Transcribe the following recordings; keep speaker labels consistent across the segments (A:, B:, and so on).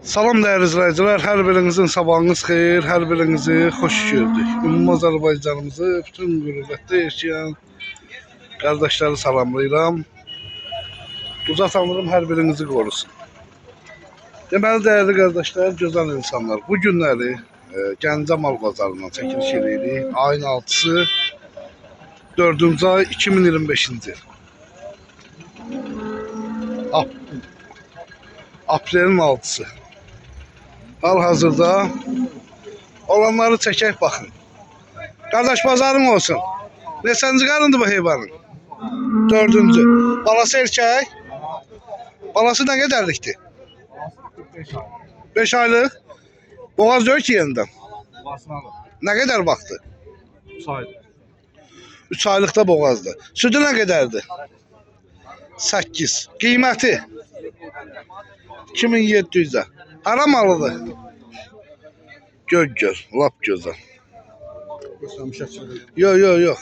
A: Salam değerli izleyiciler, her birinizin sabahınız xeyir, her birinizi hoş gördük. Ümumi Azərbaycanımızı, bütün qürbətdə yaşayan kardeşleri salamlayıram. Uca Tanrım her birinizi korusun. Deməli değerli kardeşler, gözəl insanlar, bu günləri Gəncə Mal Bazarından çəkiliş edirik. Ayın 6'sı 4-cü ay 2025-ci il. Aprelin 6'sı. Hal-hazırda olanları çəkək baxın. Qardaş bazarın olsun. Neçənci qarındır bu heyvanın? 4-cü. Balası erkək. Balası nə qədərlikdir? 5 aylıq. Boğaz yok ki yenidən. Nə qədər baxdı? 3 aylıqda boğazdır. Sütü nə qədərdir? 8. Qiyməti 2700'e. Hara malıdır? Göz, lap gözəl. Yok.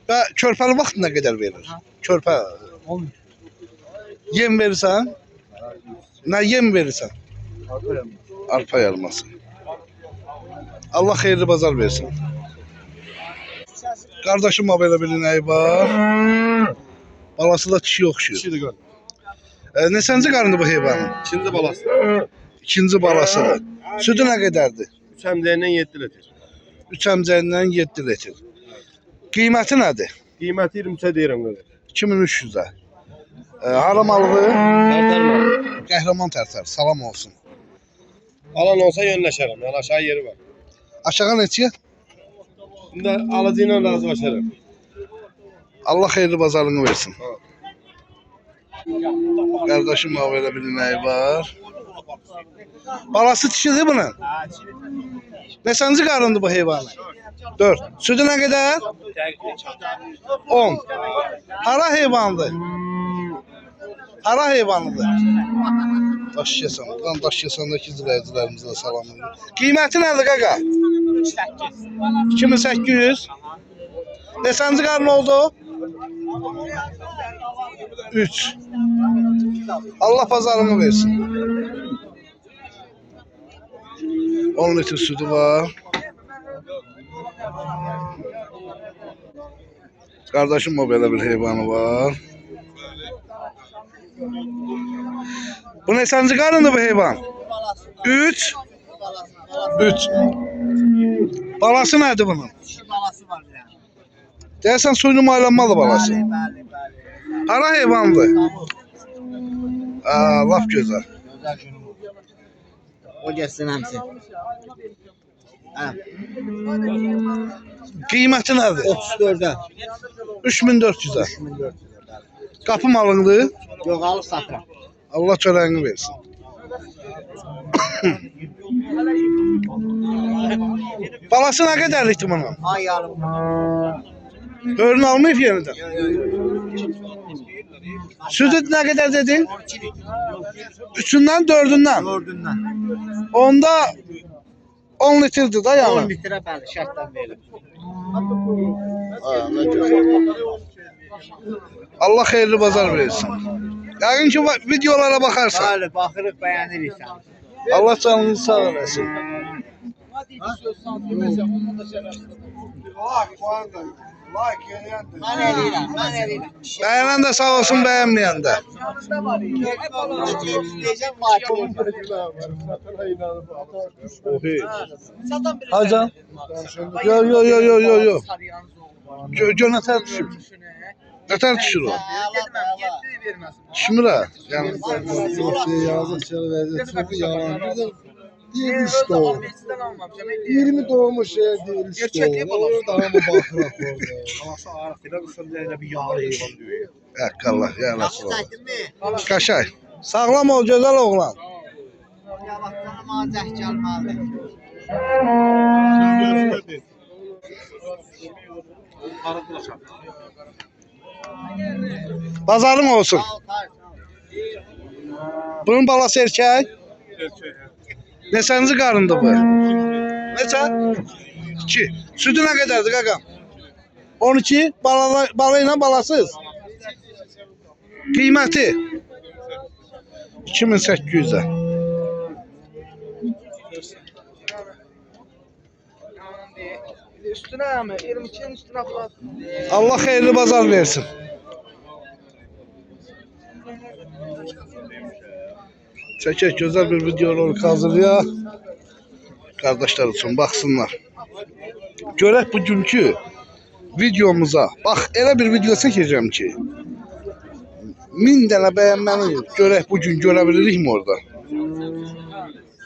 A: Və körpəli vaxt nə qədər verir? Körpə. Yem verirsən? Nə yem verirsən? Arpa yarması. Allah xeyirli bazar versin. Kardeşim belə bir nəyi var. Balası da kişi oxşuyur. Neçənci qarındır bu heyvanın?
B: İkinci balası.
A: İkinci balasıdır. Sütü nə qədərdir?
B: 3 əmcəyindən 7 litr.
A: 3 əmcəyindən 7 litr. Qiyməti nədir?
B: Qiyməti 23'e deyirəm qədər.
A: 2300'e. Hara malıdır?
B: Tərtər malı.
A: Qəhrəman tərtər. Salam olsun.
B: Alan olsa yönləşərəm. Yəni aşağı yeri var.
A: Aşağı neçəyə?
B: İndi alıcı ilə razılaşarım.
A: Allah xeyirli bazarını versin. Kardeşim belə bir nəyi var. Balası dişidir bunun. Neçənci qarındır bu heyvanın? 4. Sütü nə qədər? 10. Hara heyvandır? Hara heyvanıdır? Daşyasan. Buradan Daşyasandakı izləyicilərimizə salamlayırım. Qiyməti nədir qaqa? 2800. Neçənci qarın oldu? 3. Allah pazarını versin. 10 litre sütü var. Kardeşim o belə bir heyvanı var. Bu neçənci qarındır bu heyvan? 3. 3. Balası nədir bunun?
C: Balası var yani.
A: Deyəsən suyunu maylanmalı balası. Hara heyvandır? Laf gözəl.
C: O gelsin hemsi.
A: Qiyməti nədir?
C: 34'e.
A: 3400'e. Qapı malındır.
C: Yok alıp satıram.
A: Allah çörəyini versin. Balası nə qədərlikdir bunun?
C: Ay yarım.
A: Hörünü almayıb yenidən. Sütü nə qədər dedin? 3'ündən 4'ündən.
C: Gördüğünden.
A: Onda 10 litrdir da
C: 10
A: yəni.
C: litre ben şarttan veririm.
A: Allah xeyirli bazar versin. Yəqin ki videolara baxarsan.
C: Böyle bakırık beğeniriz.
A: Allah canınızı sağ eləsin.
C: Ben eliyim. Ben eliyim.
A: Bəyənən də sağ olsun, bəyənməyən də.
C: Diyeceğim markım.
A: Hacan? Yo. Gör nətər düşür? Nətər düşür o? Düşmür ha? Yəni
D: Yazık vəziyyət çox yalandır da deyil işte o. 20 doğmuş şey deyil işte o. Daha mı baxıraq orada?
B: Balası ağır. Filan üstünde bir yağlı heyvan diyor.
A: Allah ya Rasul. Qaşay. Sağlam ol, gözəl oğlan. Bazarın olsun. Bunun balası erkək. Neçənci qarındır bu? Neçə? 2. Sütü nə qədərdir qaqam? 12. Balayla balasız. Qiyməti 2800'e.
E: Üstüne mi? 22'nin üstüne falan.
A: Allah hayırlı bazar versin. Çəkək güzel bir videolar hazırlaya. Kardeşler için baksınlar. Görək bugünkü videomuza. Bax elə bir video çəkəcəm ki 1000 dənə bəyənməni görək bugün görə bilirikmi orada.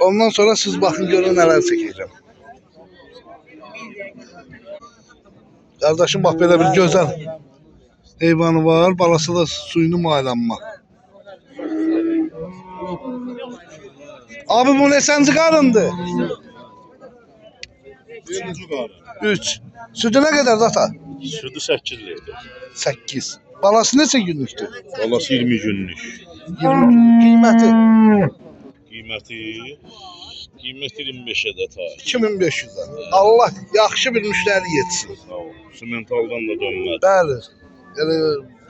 A: Ondan sonra siz baxın görün nələr çəkəcəm. Kardeşim bax belə bir gözəl heyvanı var. Balası da suyunu maylanma. Abi bu neçənci qarındır?
B: 3-cü qarı.
A: 3. Sütü nə qədər data?
B: Sürdü 8 litr.
A: 8. Balası neçə günlükdür?
B: Balası 20 günlük.
A: 20 qiyməti
B: Qiyməti 25'e de ta.
A: 2500'e. Allah yaxşı bir müştəri yetsin.
B: Sağ ol. Simentaldan da dönmədi.
A: Bəli. Yəni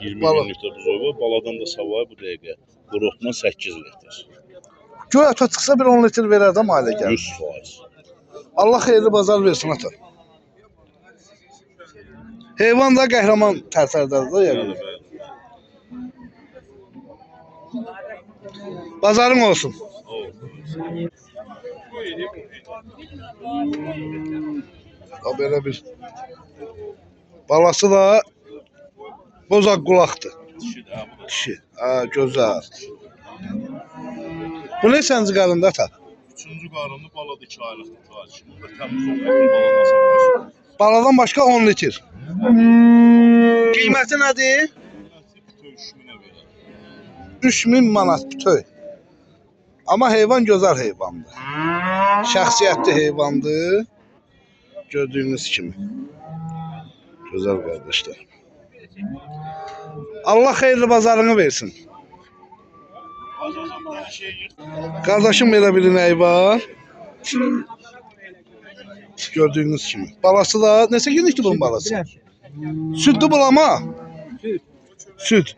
B: 20
A: bala.
B: günlükdə buzovu, baladan da savay bu dəqiqə. Qurutma 8 litr.
A: Göy ata çıxsa bir 10 litr verər də malə gəlir.
B: 100%.
A: Allah xeyirli bazar versin ata. Heyvan da qəhrəman tərtərdədir də yəni. Bazarın olsun. O belə bir balası da bozaq qulaqdır. Dişi. Ha, gözəl. Bu ne səncə qarında ata?
B: 3-cü qarını balada 2 aylıqdır ta. Şimdi təmiz olmadan baladan savay.
A: Baladan başqa 10 litr. Qiyməti nədir? 3000 manat bütöy. Amma heyvan gözəl heyvandır. Şəxsiyyətli heyvandır. Gördüyünüz kimi. Gözəl qardaşlar. Allah xeyirli bazarını versin. Kardeşim belə bir inəyi var. Gördüyünüz kimi. Balası da neçə günlükdür bunun balası? Süddü bulama. Süt.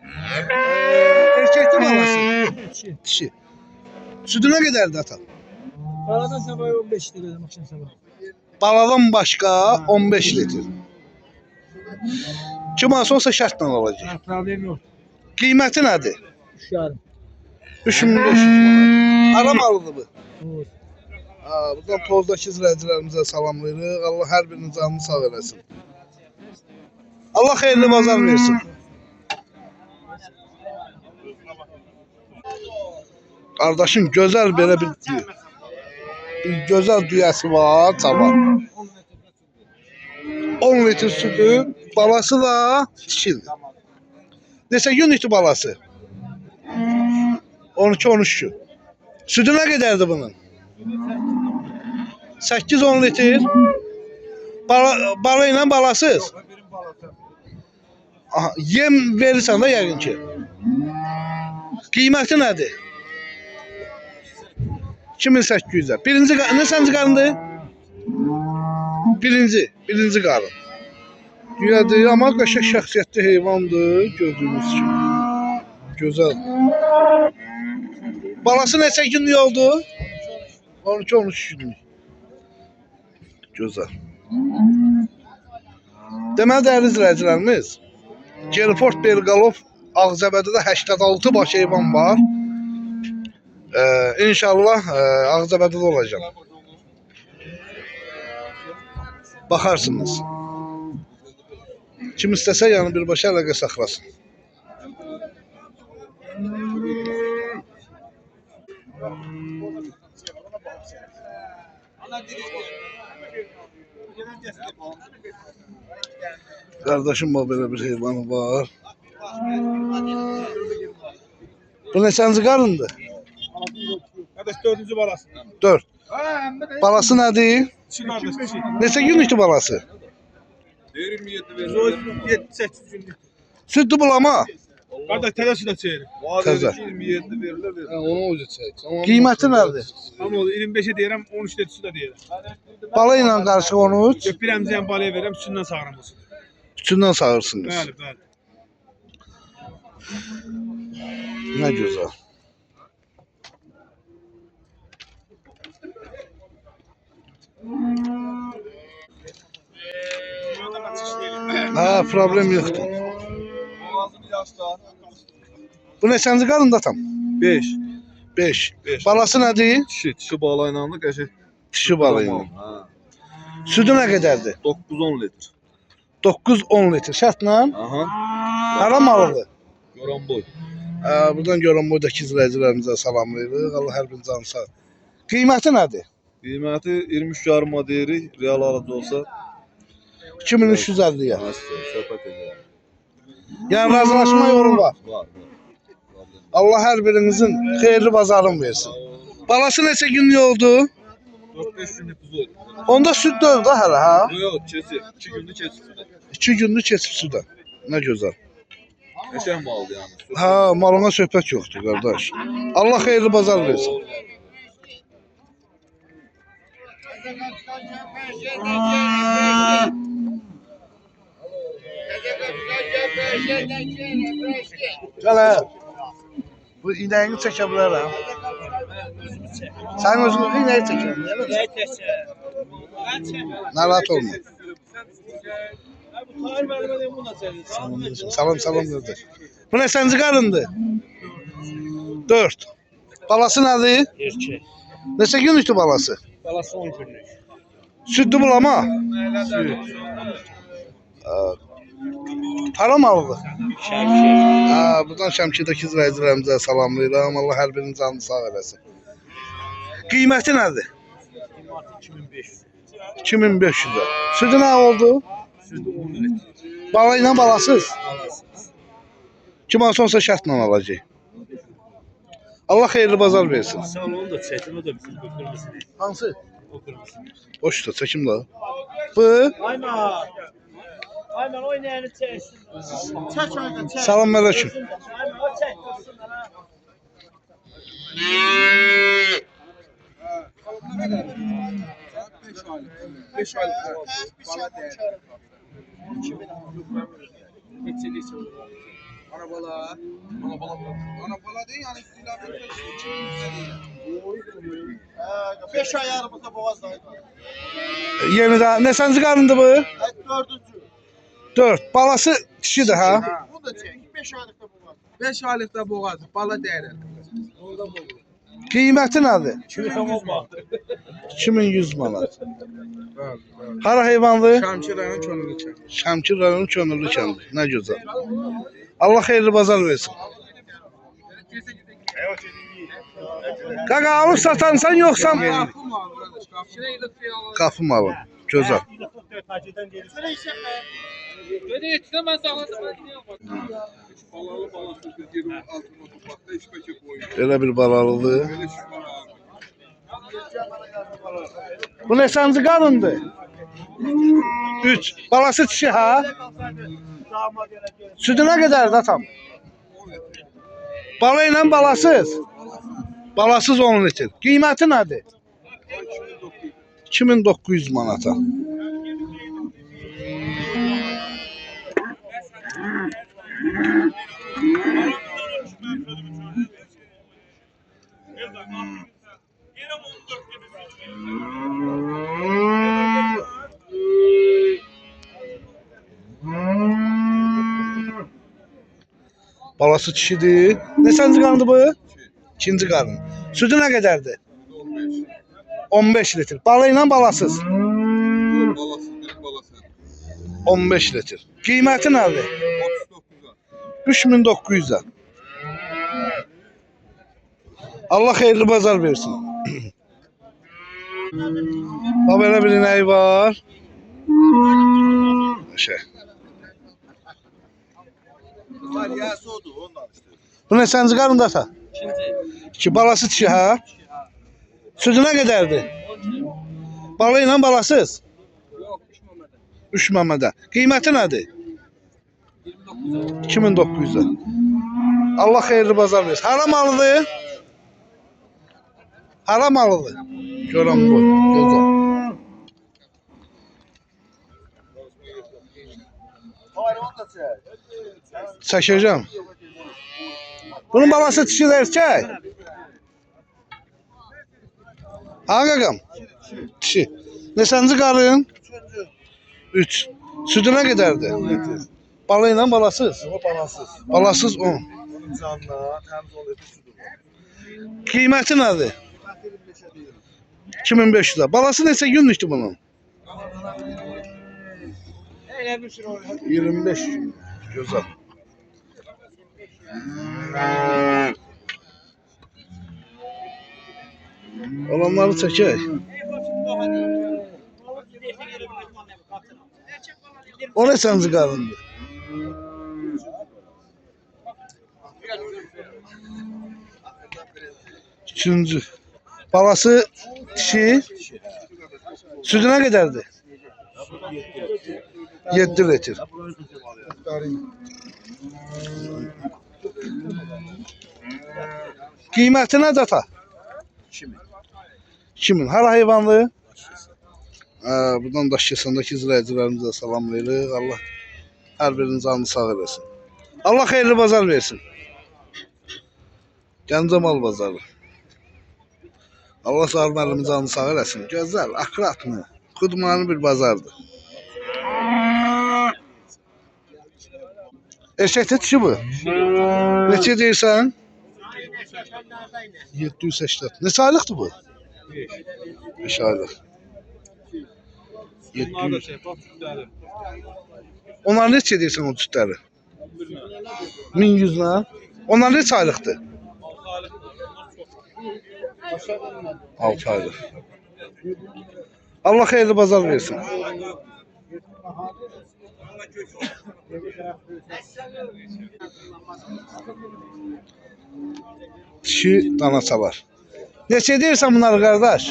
A: Erkekli balası. Dişi. Sütü nə qədərdir ata?
E: Baladan sabah 15 lira akşam sabah.
A: Baladan başqa 15 litr. Kim alsa olsa şərtlə alacaq.
E: Problem yok.
A: Qiyməti nədir?
E: 3 yarım.
A: 3500 manat. Ara malıdır bu.
E: Olur.
A: Buradan tozdakı izləyicilərimizə salamlayırıq. Allah hər birinin canını sağ eləsin. Allah xeyirli bazar versin. Kardeşim gözəl belə bir gözəl düyəsi var, cavan. 10 litr sütü, balası da dişidir. Neçə günlükdür balası? 12-13 gün. Sütü nə qədərdir bunun? 8-10 litr. Bala ilə balasız. Aha, yem verirsən də yəqin ki. Qiyməti nədir? 2800'e. Birinci neçənci qarındır? Birinci qarın. Düyadır, amma qəşəng şəxsiyyətli heyvandır, gördüyünüz kimi. Gözəl. Balası neçə günlük oldu? 12-13 günlük. Gözəl. Deməli dəyərli izləyicilərimiz, Gelford Belgalov Ağcabədidə 86 baş heyvan var. İnşallah Ağcabədidə olacağım. Bakarsınız. Kim istəsə yəni birbaşa əlaqə saxlasın. Kardeşim bu böyle bir heyvanı var. Bu neçənci qarındır?
E: Kardeş 4. balası.
A: 4. Balası nədir?
E: Kardeş.
A: Neçə günlükdür balası?
E: 7-8 günlük.
A: Sütlü bulama.
E: Kardeş tədəsi də çeyir.
A: Təzə.
B: 27 verilir.
D: Onu ucu çək.
A: Qiyməti nədir?
E: Ama 25'e deyirəm, 13 dedisi də deyirəm.
A: Bala ilə qarışıq 13.
E: Bir əmzəyən balaya verəm, sündən sağıramız.
A: Üçündən sağırsınız.
E: Bəli, bəli.
A: Ne güzel. Ha, problem yoktu. Bu neçənci qarında tam?
E: 5.
A: 5.
E: Beş.
A: Balası nədir?
E: Dişi bağlayla qəşəng.
A: Dişi balığı.
E: Ha.
A: Südü nə qədərdir?
E: 9-10 litr.
A: 9-10 litr şərtlə.
E: Aha.
A: Hara malıdır?
E: Yoran boy.
A: Buradan görən boydakı izləyicilərimizə salamlayırıq. Allah hər birini canı sağ. Qiyməti nədir?
E: Qiyməti 23 yarıma deyirik. Real aracı olsa
A: 2350-yə.
E: söhbət edirəm.
A: Yəni razılaşma yolu var.
E: Var.
A: Allah hər birinizin xeyirli bazarın versin. Balası neçə günlük oldu?
E: 4-5 günlük kuzu.
A: Onda süd dövdü hələ ha?
E: Yok, keçir. 2 günlük keçir.
A: 2 günlük keçib suda. Nə gözəl.
E: Qəşəng maldı yəni.
A: Ha, malına söhbət yoxdur qardaş. Allah xeyirli bazar versin. Gəl hə. Bu inəyini çəkə bilərəm. Sən özün inəyi çəkirəm. Narahat olma. Salam qardaş. Bu neçənci qarındır? 4. Balası nədir?
C: Erkek.
A: Neçə günlükdür balası?
C: Balası 10 günlük.
A: Süddü bulama. Para malıdır.
C: Şemşir.
A: Buradan Şəmkirdəki izləyicilərimizə salamlayıram. Allah hər birinin canını sağ eləsin. Qiyməti nədir?
C: 2500.
A: 2500-ə. Südü nə oldu?
C: Sürdü 10 litr.
A: Bala ilə balasız.
C: Balasız.
A: Kim sonsa şərtlə alacaq. Allah xeyirli bazar versin.
C: Sağ ol, onu da çetin, o da bizim kırmızı.
A: Hansı?
C: O kırmızı.
A: Boşdur, çəkim də. Bu.
C: Ayman. Ayman oynayını çeksin. Çek oradan çek.
A: Salam aleyküm.
C: Ayman o çek dursun ha. Beş aylık. Arabala. Arabala değil yani üstüne 5 ay arabada boğazdaydı.
A: Yeni də. Neçənci qarındır bu?
C: 4-cü.
A: 4. Balası dişidir ha?
C: Bu da çek. 5 aylıkta boğaz. 5 aylıkta boğaz. Bala değer.
A: Qiyməti nədir?
C: Kimi olma.
A: 2100 manat. Hara heyvandır?
C: Şamçı rayon çönülü çek.
A: Şəmkir rayonu Könüllü kəndi. Nə gözəl. Allah xeyirli bazar versin. Qaqa alıb satansan yoxsa qapı malı. Gözəl. Belə bir balalıdır. Bu neçənci qarındır? 3. Balası dişi ha? Südü nə qədərdir atam? Bala ilə balasız. Balasız 10 litr. Qiyməti nədir? 2900 manata. Balası kişidir. Neçənci qarındır bu? İkinci qarın. Südü nə qədərdir? 15 litr. Bala ilə balasız. 15 litr. Qiyməti nədir? 3900-ə. Allah xeyirli bazar versin. Belə bir inəyi var. Bu neçənci qarında ata? İki. Balası dişi ha? Südü nə qədərdir? Bala ilə balasız? 3 məmədə. Qiyməti nədir? 2900-ə. Allah xeyirli bazar versin. Hara malıdır? Hara malıdır? Görəm bu. Gözəl. Çəkəcəm. Bunun balası dişi de erkek. Ha qaqam? Dişi. Neçənci qarın? 3. Südü nə qədərdir? Balı ilə balasız?
E: O balasız.
A: Balasız 10.
E: Onun canına təmiz ol eti südü var.
A: Qiyməti nədir? 2500 lira. Balası neçə günlükdür bunun? 25 gün. Gözəl. Olanları çəkək. O neçənci qarındır? Üçüncü. Balası dişi. Südü nə qədərdir? 7 litr. Qiyməti nədir ata? 2000. Hər hayvanlı? Buradan Daşkəsəndəki izləyicilərimizə salamlayırıq. Allah hər birinin canını sağ eləsin. Allah xeyirli bazar versin. Gəncə mal bazarı. Allah sağ müəllimin canını sağ eləsin. Gözəl, akkuratlı, xudmanlı bir bazardır. Erkəkdə dişi bu. Neçə deyirsən? 780. Neçə aylıqdır bu? 5 aylıq. 700. Onlar neçə deyirsən o cütləri? 1100 nə? Onlar neçə aylıqdır? 6 aylıq. Allah xeyirli bazar versin. Dişi danaçalar. Neçə deyirsən bunları qardaş?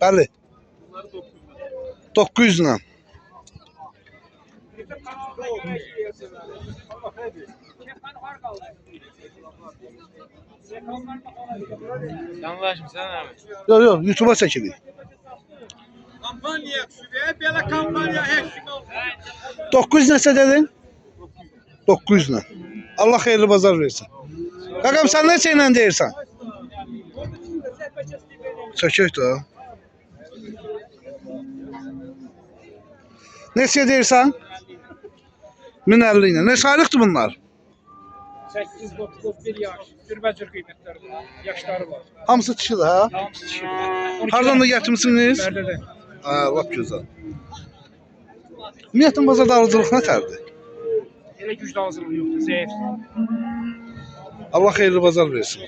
A: Bəli. 900 ilə.
C: Yanlaşmısan abi.
A: Yox, yox, YouTube'a çəkirik.
C: Kampanya süre, belə kampanya heç kim olmaz.
A: 900 neçə dedin? 900 ilə. Allah xeyirli bazar versin. Qaqam sən neçə ilə deyirsən? Çəkək də. Neçə deyirsən? 1050 ilə. Neçə aylıqdır bunlar?
F: 8-9-1 yaş. Cürbəcür qiymətləri var. Yaşları var.
A: Hamısı dişidir ha?
F: Hamısı dişi.
A: Hardan da gətirmisiniz?
F: Bərdədən.
A: Ha, lap gözəl. Ümumiyyətlə bazarda alıcılıq nətərdir?
F: Elə güclü hazırlıq yoxdur, zəif.
A: Allah xeyirli bazar versin.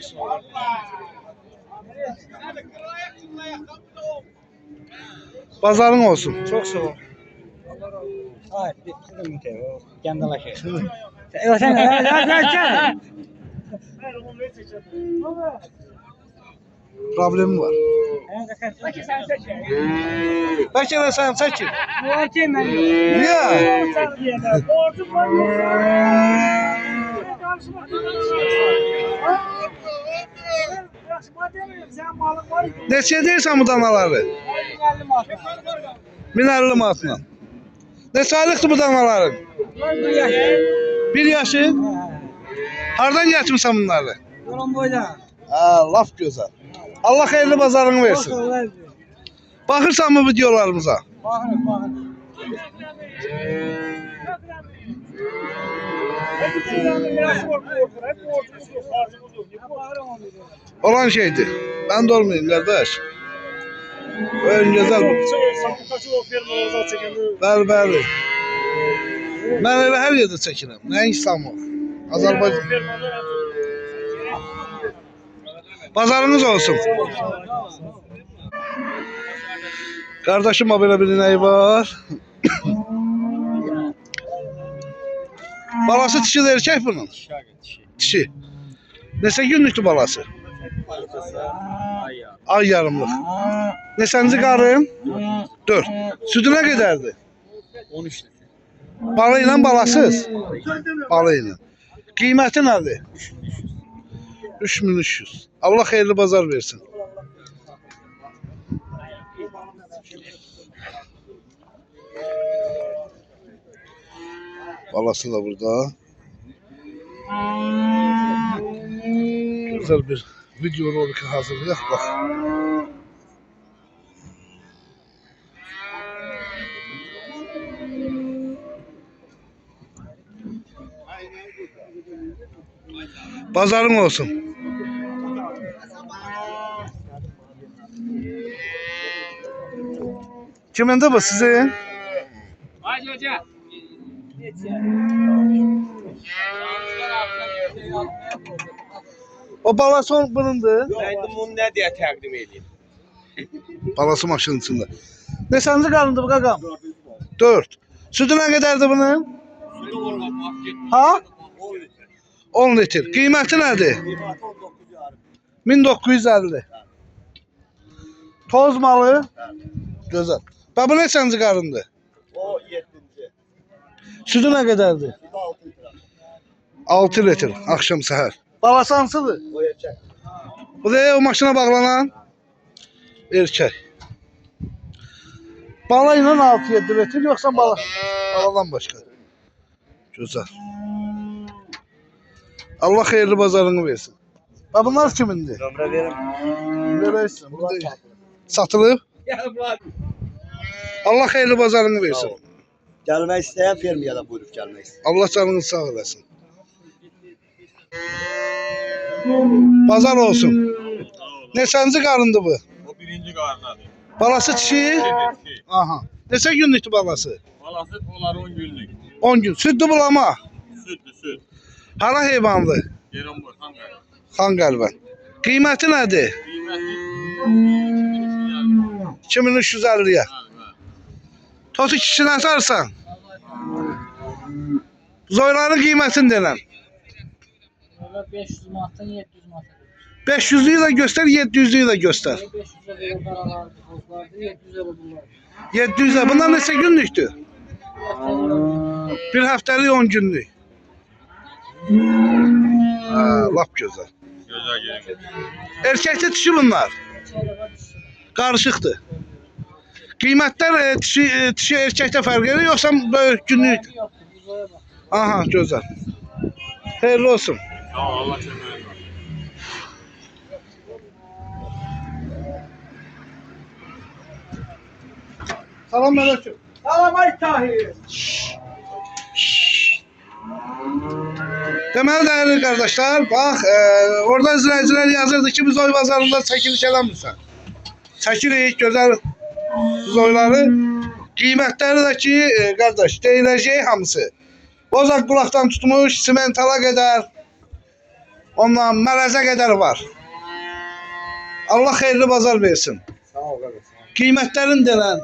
A: Bazarın olsun.
F: Çox sağ ol.
G: Ay, bir mütəv, gəndəlaşır. Sen
A: Problemi var. Bəlkə də sən çəkin. Niyə? Neçə deyirsən bu danaları? 1050 manatla. Neçə aylıqdır bu danaların? 1 yaşı? Hardan gətirmisən bunları? Ha, laf gözəl. Allah xeyirli bazarını versin. Baxırsan mı videolarımıza?
G: Baxın.
A: Olan şeydir. Ben de olmayayım kardeş. Ön güzel. Bəli. Ben öyle her yerde çəkirəm. Nə İstanbul? Azərbaycan. Pazarınız olsun. Kardeşim böyle bir ineği var. Balası dişi de erkek bunun. Dişi. Neçə günlüktür balası? Ay yarımlıq. Neçənci qarın? 4. Sütü nə qədərdir?
F: 13 litre.
A: Balı ilə balasız? Balı ilə. Qiyməti nədir? 3300. Allah xeyirli bazar versin. Balası da burada. güzel bir video roliki hazırlayaq. Bax. Bazarın olsun. Kiminde bu sizin?
F: Hadi hoca.
A: O balası bunundur.
C: Neydim bunu ne diye təqdim edeyim?
A: Balası maşının içində. Neçənci qalındı bu qaqam? 4. Sütü nə qədərdir bunun? Ha? 10 litr. Qiyməti nədir? 1950. Toz malı? Gözəl. Bax bu neçənci qarındı?
D: O 7-ci.
A: Sütü nə qədərdir? 6 litr axşam səhər. Balası hansıdır?
D: O erkek.
A: Bu da o maşına bağlanan erkek. Bala ilə 6-7 litr yoxsa baladan başqa? Gözəl. Allah xeyirli bazarını versin. Bax bunlar kimindir?
D: Nömrə verim.
A: Verərsən. Burada satılıb. Allah xeyirli bazarını versin.
D: Gəlmək istəyən fermiyə də buyurub gəlmək istəyir.
A: Allah canını sağ eləsin. Bazar olsun. Neçənci qarındı bu?
B: O birinci qarnadır.
A: Balası dişi? Aha. Neçə günlükdür balası?
B: Balası onlar 10 günlük.
A: 10 gün. Süddü bulama.
B: Süddü, süd.
A: Hara heyvandır?
B: Yerim bu, tam qarnadır.
A: Xan qəlbən. Qiyməti nədir?
B: Qiyməti
A: 2350-yə.
B: Bəli, bəli.
A: Totu kişinə atarsan. Zoyların qiymətini denən.
G: Valla 500 manatdan 700 manata.
A: 500'lüyü də göstər, 700'lüyü də göstər.
G: 500'e böyle karalardı, bozlardı, 700'e buldular.
A: 700'e. Bunlar neçə günlükdür? Bir həftəlik 10 günlük. Ha, lap gözəl.
B: Gözəl yerim.
A: Erkəkdə dişi bunlar. Qarışıqdır. Qiymətlər dişi erkəkdə fərq edir, yoxsa böyük günlükdür?
G: Yoktu, buzoya bak.
A: Aha, gözəl. Xeyirli olsun.
B: Sağ ol, Allah kömək olsun.
A: Salam aleyküm.
C: Salam ay Tahir.
A: Deməli dəyərli qardaşlar, bax, orada izləyicilər yazırdı ki, biz oy bazarında çəkiliş eləmirsən. Çəkirik, gözəl zoyları. Qiymətləri də ki, qardaş, deyiləcək hamısı. Bozaq qulaqdan tutmuş, simentala qədər, ondan mərəzə qədər var. Allah xeyirli bazar versin.
C: Sağ ol qardaş.
A: Qiymətlərin denən,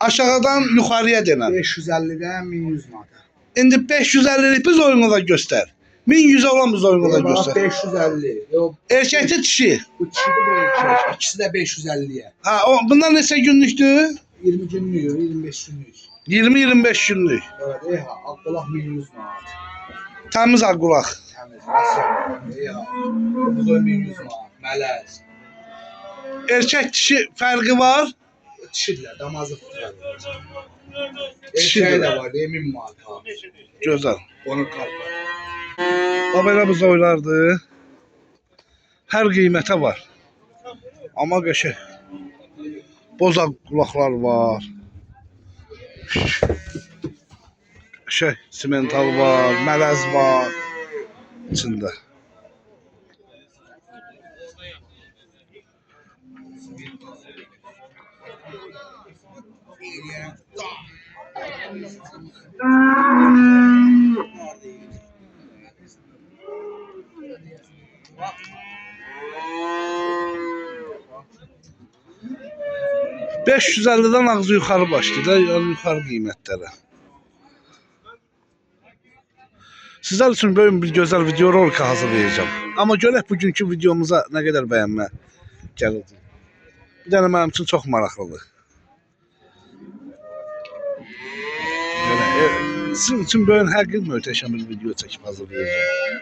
A: aşağıdan yuxarıya denən.
C: 550'den 1100 manata.
A: İndi 550'lik biz oyunu da göstər. 1100 olan biz oyunu da göstər.
C: 550. Yok
A: Erkəkli dişi.
C: bu kişi de böyle erkek. İkisi de 550'ye.
A: Ha, bunlar neçə günlükdür?
C: 20 günlük, 25 günlük.
A: 20-25 günlük.
C: Evet, Abdullah 1100 manat.
A: Təmiz ağqulaq.
C: Temiz, Asya. Bu da 1100 manat. Mələz.
A: Erkək dişi fərqi var.
C: Dişidirlər, damazı tuturlar.
A: Dişidir.
C: Erkeği de var, 1000 manat.
A: Gözəl.
C: Onu kalpa.
A: Bax belə bu zoylardır. Hər qiymətə var. Amma qəşəng. Bozaq qulaqlar var. Qəşəng simental var, mələz var içində. $550'den ağzı yuxarı başlayır da, yəni yuxarı qiymətlərə. Sizler üçün böyle bir gözəl video rolik hazırlayacağım. Amma görək bugünkü videomuza nə qədər bəyənmə gələcək. Bir dənə mənim üçün çox maraqlıdır. Sizin üçün böyle həqiqi möhtəşəm bir video çəkib hazırlayacağım.